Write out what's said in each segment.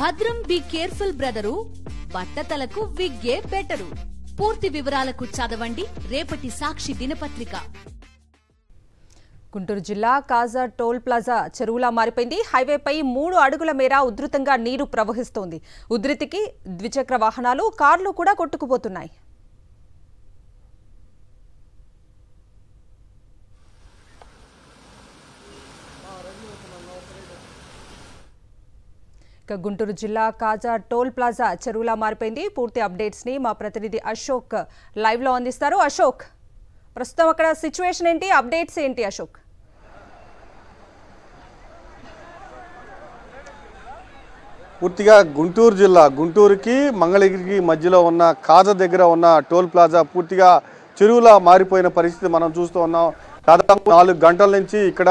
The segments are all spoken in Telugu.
భద్రం బి కేర్ఫుల్ బ్రదరు, బట్టతలకు విగ్గే బెటరు. పూర్తి వివరాలకు చదవండి రేపటి సాక్షి దినపత్రిక. గుంటూరు జిల్లా కాజా టోల్ ప్లాజా చెరువులా మారిపోయింది. హైవేపై 3 అడుగుల మేర ఉధృతంగా నీరు ప్రవహిస్తోంది. ఉధృతికి ద్విచక్ర వాహనాలు, కార్లు కూడా కొట్టుకుపోతున్నాయి. గుంటూరు జిల్లా కాజా టోల్ ప్లాజా చెరువులా మారిపోయింది. పూర్తి అప్డేట్స్ ని మా ప్రతినిధి అశోక్ లైవ్ లో అందిస్తారు. అశోక్, ప్రస్తుతం అక్కడ సిచ్యువేషన్ ఏంటి, అప్డేట్స్ ఏంటి అశోక్? పూర్తిగా గుంటూరు జిల్లా, గుంటూరుకి మంగళగిరికి మధ్యలో ఉన్న కాజా దగ్గర ఉన్న టోల్ ప్లాజా పూర్తిగా చెరువులా మారిపోయిన పరిస్థితి మనం చూస్తూ ఉన్నాం. దాదాపు 4 గంటల నుంచి ఇక్కడ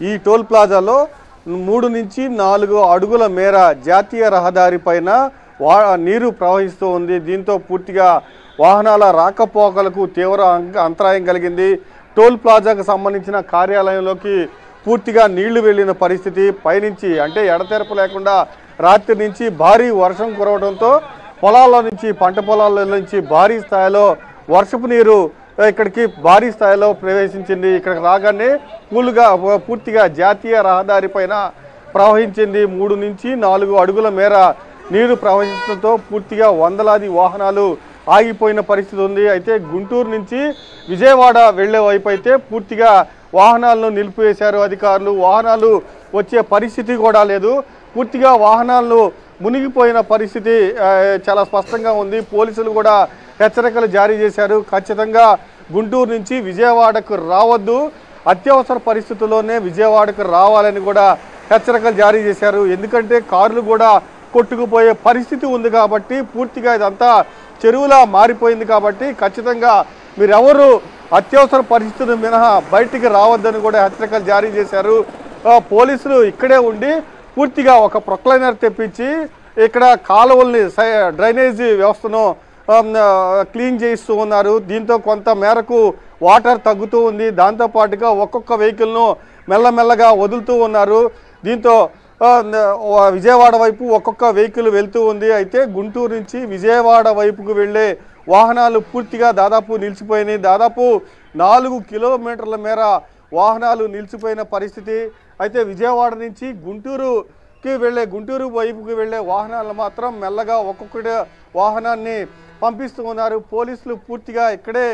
ఈ టోల్ ప్లాజాలో 3 నుంచి 4 అడుగుల మేర జాతీయ రహదారి పైన నీరు ప్రవహిస్తూ ఉంది. దీంతో పూర్తిగా వాహనాల రాకపోకలకు తీవ్ర అంతరాయం కలిగింది. టోల్ ప్లాజాకు సంబంధించిన కార్యాలయంలోకి పూర్తిగా నీళ్లు వెళ్ళిన పరిస్థితి. పైనుంచి అంటే ఎడతెరపు లేకుండా రాత్రి నుంచి భారీ వర్షం కురవడంతో పొలాల్లో నుంచి, పంట పొలాల నుంచి భారీ స్థాయిలో వర్షపు నీరు ఇక్కడికి భారీ స్థాయిలో ప్రవేశించింది. ఇక్కడికి రాగానే పూర్తిగా జాతీయ రహదారి పైన ప్రవహించింది. 3 నుంచి 4 అడుగుల మేర నీరు ప్రవహించడంతో పూర్తిగా వందలాది వాహనాలు ఆగిపోయిన పరిస్థితి ఉంది. అయితే గుంటూరు నుంచి విజయవాడ వెళ్లే వైపు అయితే పూర్తిగా వాహనాలను నిలిపివేశారు అధికారులు. వాహనాలు వచ్చే పరిస్థితి కూడా లేదు. పూర్తిగా వాహనాలను మునిగిపోయిన పరిస్థితి చాలా స్పష్టంగా ఉంది. పోలీసులు కూడా హెచ్చరికలు జారీ చేశారు. ఖచ్చితంగా గుంటూరు నుంచి విజయవాడకు రావద్దు, అత్యవసర పరిస్థితుల్లోనే విజయవాడకు రావాలని కూడా హెచ్చరికలు జారీ చేశారు. ఎందుకంటే కార్లు కూడా కొట్టుకుపోయే పరిస్థితి ఉంది కాబట్టి, పూర్తిగా ఇదంతా చెరువులా మారిపోయింది కాబట్టి ఖచ్చితంగా మీరెవరు అత్యవసర పరిస్థితులు మినహా బయటికి రావద్దని కూడా హెచ్చరికలు జారీ చేశారు. పోలీసులు ఇక్కడే ఉండి పూర్తిగా ఒక ప్రొక్లైనర్ తెప్పించి ఇక్కడ కాలువల్ని, డ్రైనేజీ వ్యవస్థను క్లీన్ చేయిస్తూ ఉన్నారు. దీంతో కొంత మేరకు వాటర్ తగ్గుతూ ఉంది. దాంతోపాటుగా ఒక్కొక్క వెహికల్ను మెల్లమెల్లగా వదులుతూ ఉన్నారు. దీంతో విజయవాడ వైపు ఒక్కొక్క వెహికల్ వెళ్తూ ఉంది. అయితే గుంటూరు నుంచి విజయవాడ వైపుకు వెళ్ళే వాహనాలు పూర్తిగా దాదాపు నిలిచిపోయినాయి. దాదాపు 4 కిలోమీటర్ల మేర వాహనాలు నిలిచిపోయిన పరిస్థితి. అయితే విజయవాడ నుంచి గుంటూరు వైపుకి వెళ్ళే వాహనాలు మాత్రం మెల్లగా ఒక్కొక్కటి వాహనాన్ని పంపిస్తూ ఉన్నారు. పోలీసులు పూర్తిగా ఇక్కడే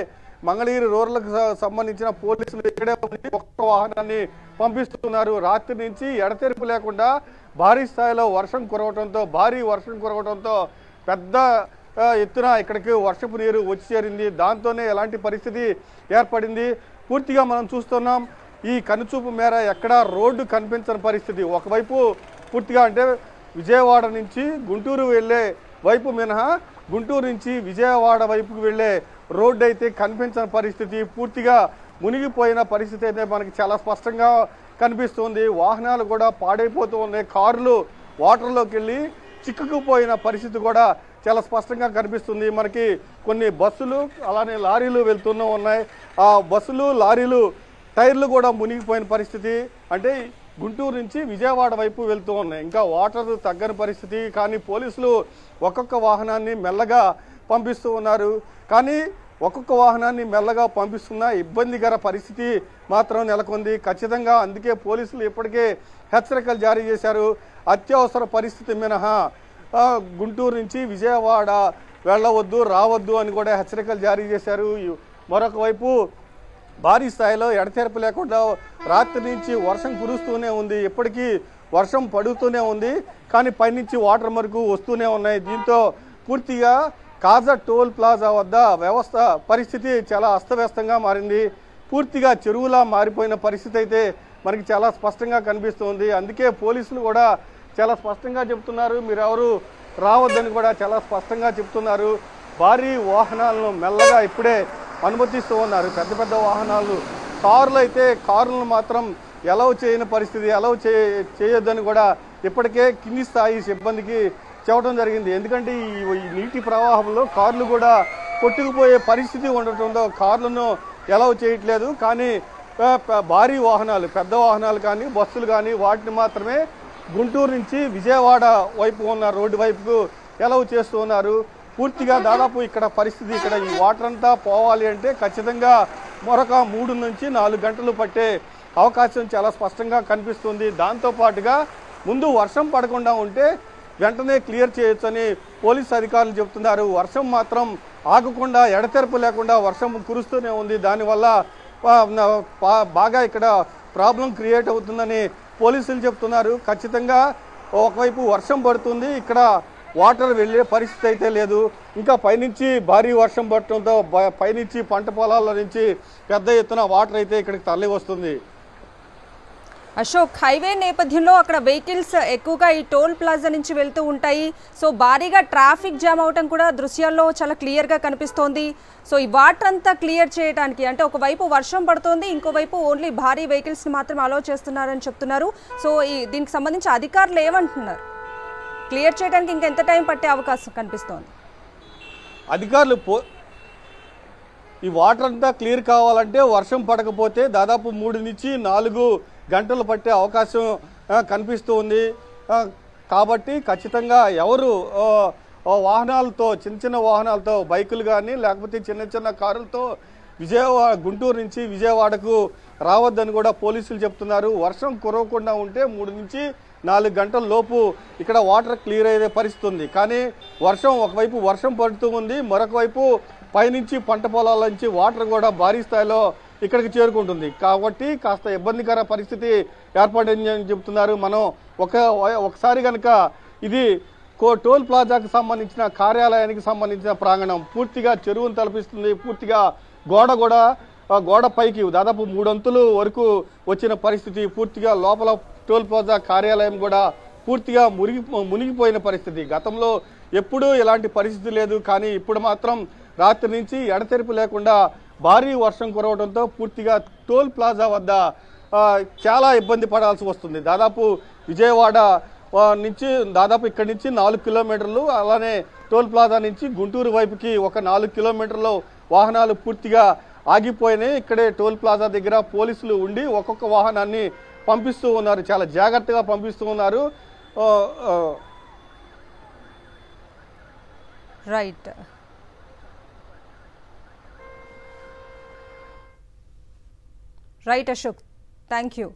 మంగళగిరి రూరల్కు సంబంధించిన పోలీసులు ఇక్కడే ఒక్కొక్క వాహనాన్ని పంపిస్తున్నారు. రాత్రి నుంచి ఎడతెరిపి లేకుండా భారీ స్థాయిలో భారీ వర్షం కురవడంతో పెద్ద ఎత్తున ఇక్కడికి వర్షపు నీరు వచ్చి చేరింది. దాంతోనే ఎలాంటి పరిస్థితి ఏర్పడింది. పూర్తిగా మనం చూస్తున్నాం, ఈ కనుచూపు మేర ఎక్కడా రోడ్డు కనిపించని పరిస్థితి. ఒకవైపు పూర్తిగా అంటే విజయవాడ నుంచి గుంటూరు వెళ్ళే వైపు మినహా గుంటూరు నుంచి విజయవాడ వైపుకు వెళ్ళే రోడ్డు అయితే కనిపించని పరిస్థితి. పూర్తిగా మునిగిపోయిన పరిస్థితి అయితే మనకి చాలా స్పష్టంగా కనిపిస్తుంది. వాహనాలు కూడా పాడైపోతూ ఉన్నాయి. కార్లు వాటర్లోకి వెళ్ళి చిక్కుకుపోయిన పరిస్థితి కూడా చాలా స్పష్టంగా కనిపిస్తుంది. మనకి కొన్ని బస్సులు అలానే లారీలు వెళ్తూనే ఉన్నాయి. ఆ బస్సులు, లారీలు టైర్లు కూడా మునిగిపోయిన పరిస్థితి. అంటే గుంటూరు నుంచి విజయవాడ వైపు వెళ్తూ ఉన్నాయి. ఇంకా వాటర్ తగ్గని పరిస్థితి. కానీ పోలీసులు ఒక్కొక్క వాహనాన్ని మెల్లగా పంపిస్తూ ఉన్నారు. కానీ ఒక్కొక్క వాహనాన్ని మెల్లగా పంపిస్తున్న ఇబ్బందికర పరిస్థితి మాత్రం నెలకొంది. ఖచ్చితంగా అందుకే పోలీసులు ఇప్పటికే హెచ్చరికలు జారీ చేశారు. అత్యవసర పరిస్థితి మినహా గుంటూరు నుంచి విజయవాడ వెళ్ళవద్దు, రావద్దు అని కూడా హెచ్చరికలు జారీ చేశారు. మరొక వైపు భారీ స్థాయిలో ఎడతెరపు లేకుండా రాత్రి నుంచి వర్షం కురుస్తూనే ఉంది. ఇప్పటికీ వర్షం పడుతూనే ఉంది. కానీ పైనుంచి వాటర్ మరుగు వస్తూనే ఉన్నాయి. దీంతో పూర్తిగా కాజా టోల్ ప్లాజా వద్ద పరిస్థితి చాలా అస్తవ్యస్తంగా మారింది. పూర్తిగా చెరువులా మారిపోయిన పరిస్థితి అయితే మనకి చాలా స్పష్టంగా కనిపిస్తుంది. అందుకే పోలీసులు కూడా చాలా స్పష్టంగా చెప్తున్నారు, మీరెవరు రావద్దని కూడా చాలా స్పష్టంగా చెప్తున్నారు. భారీ వాహనాలను మెల్లగా ఇప్పుడే అనుమతిస్తూ ఉన్నారు. పెద్ద పెద్ద వాహనాలు, కారులను మాత్రం అలౌ చేయని పరిస్థితి, చేయొద్దని కూడా ఇప్పటికే కింది స్థాయి సిబ్బందికి చెప్పడం జరిగింది. ఎందుకంటే ఈ నీటి ప్రవాహంలో కార్లు కూడా కొట్టుకుపోయే పరిస్థితి ఉండటంతో కార్లను అలౌ చేయట్లేదు. కానీ భారీ వాహనాలు, పెద్ద వాహనాలు కానీ, బస్సులు కానీ వాటిని మాత్రమే గుంటూరు నుంచి విజయవాడ వైపు ఉన్న రోడ్డు వైపుకు ఎలవ్ చేస్తూ ఉన్నారు. పూర్తిగా దాదాపు ఇక్కడ పరిస్థితి ఇక్కడ ఈ వాటర్ అంతా పోవాలి అంటే ఖచ్చితంగా మరొక 3 నుంచి 4 గంటలు పట్టే అవకాశం చాలా స్పష్టంగా కనిపిస్తుంది. దాంతోపాటుగా ముందు వర్షం పడకుండా ఉంటే వెంటనే క్లియర్ చేయొచ్చని పోలీసు అధికారులు చెబుతున్నారు. వర్షం మాత్రం ఆగకుండా ఎడతెరపు లేకుండా వర్షం కురుస్తూనే ఉంది. దానివల్ల బాగా ఇక్కడ ప్రాబ్లం క్రియేట్ అవుతుందని పోలీసులు చెప్తున్నారు. ఖచ్చితంగా ఒకవైపు వర్షం పడుతుంది, ఇక్కడ వాటర్ వెళ్ళే పరిస్థితి అయితే లేదు. ఇంకా పైనుంచి భారీ వర్షం పడటంతో పైనుంచి పంట పొలాల నుంచి పెద్ద ఎత్తున వాటర్ అయితే ఇక్కడికి తరలి వస్తుంది. అశోక్, హైవే నేపథ్యంలో అక్కడ వెహికల్స్ ఎక్కువగా ఈ టోల్ ప్లాజా నుంచి వెళ్తూ ఉంటాయి. సో భారీగా ట్రాఫిక్ జామ్ అవటం కూడా దృశ్యాల్లో చాలా క్లియర్గా కనిపిస్తోంది. సో ఈ వాటర్ అంతా క్లియర్ చేయడానికి అంటే ఒకవైపు వర్షం పడుతోంది, ఇంకోవైపు ఓన్లీ భారీ వెహికల్స్ని మాత్రం అలౌ చేస్తున్నారని చెప్తున్నారు. సో దీనికి సంబంధించి అధికారులు ఏమంటున్నారు? క్లియర్ చేయడానికి ఇంకెంత టైం పట్టే అవకాశం కనిపిస్తోంది? అధికారులు ఈ వాటర్ అంతా క్లియర్ కావాలంటే వర్షం పడకపోతే దాదాపు 3 నుంచి 4 గంటలు పట్టే అవకాశం కనిపిస్తూ ఉంది. కాబట్టి ఖచ్చితంగా ఎవరు వాహనాలతో చిన్న వాహనాలతో బైకులు కానీ లేకపోతే చిన్న కారులతో గుంటూరు నుంచి విజయవాడకు రావద్దని కూడా పోలీసులు చెప్తున్నారు. వర్షం కురవకుండా ఉంటే 3 నుంచి 4 గంటల లోపు ఇక్కడ వాటర్ క్లియర్ అయ్యే పరిస్థితి ఉంది. కానీ ఒకవైపు వర్షం పడుతూ ఉంది, మరొక వైపు పైనుంచి పంట పొలాల నుంచి వాటర్ కూడా భారీ స్థాయిలో ఇక్కడికి చేరుకుంటుంది. కాబట్టి కాస్త ఇబ్బందికర పరిస్థితి ఏర్పడిందని చెప్తున్నారు. మనం ఒకసారి కనుక ఇది టోల్ ప్లాజాకు సంబంధించిన కార్యాలయానికి సంబంధించిన ప్రాంగణం పూర్తిగా చెరువును తలపిస్తుంది. పూర్తిగా గోడ పైకి దాదాపు 3 అంతులు వరకు వచ్చిన పరిస్థితి. పూర్తిగా లోపల టోల్ ప్లాజా కార్యాలయం కూడా పూర్తిగా మునిగిపోయిన పరిస్థితి. గతంలో ఎప్పుడూ ఇలాంటి పరిస్థితి లేదు, కానీ ఇప్పుడు మాత్రం రాత్రి నుంచి ఎడతెరిపి లేకుండా భారీ వర్షం కురవడంతో పూర్తిగా టోల్ ప్లాజా వద్ద చాలా ఇబ్బంది పడాల్సి వస్తుంది. దాదాపు విజయవాడ నుంచి ఇక్కడి నుంచి 4 కిలోమీటర్లు, అలానే టోల్ ప్లాజా నుంచి గుంటూరు వైపుకి ఒక 4 కిలోమీటర్లు వాహనాలు పూర్తిగా ఆగిపోయినాయి. ఇక్కడే టోల్ ప్లాజా దగ్గర పోలీసులు ఉండి ఒక్కొక్క వాహనాన్ని పంపిస్తూ ఉన్నారు, చాలా జాగ్రత్తగా పంపిస్తూ ఉన్నారు. Right right Ashok, thank you.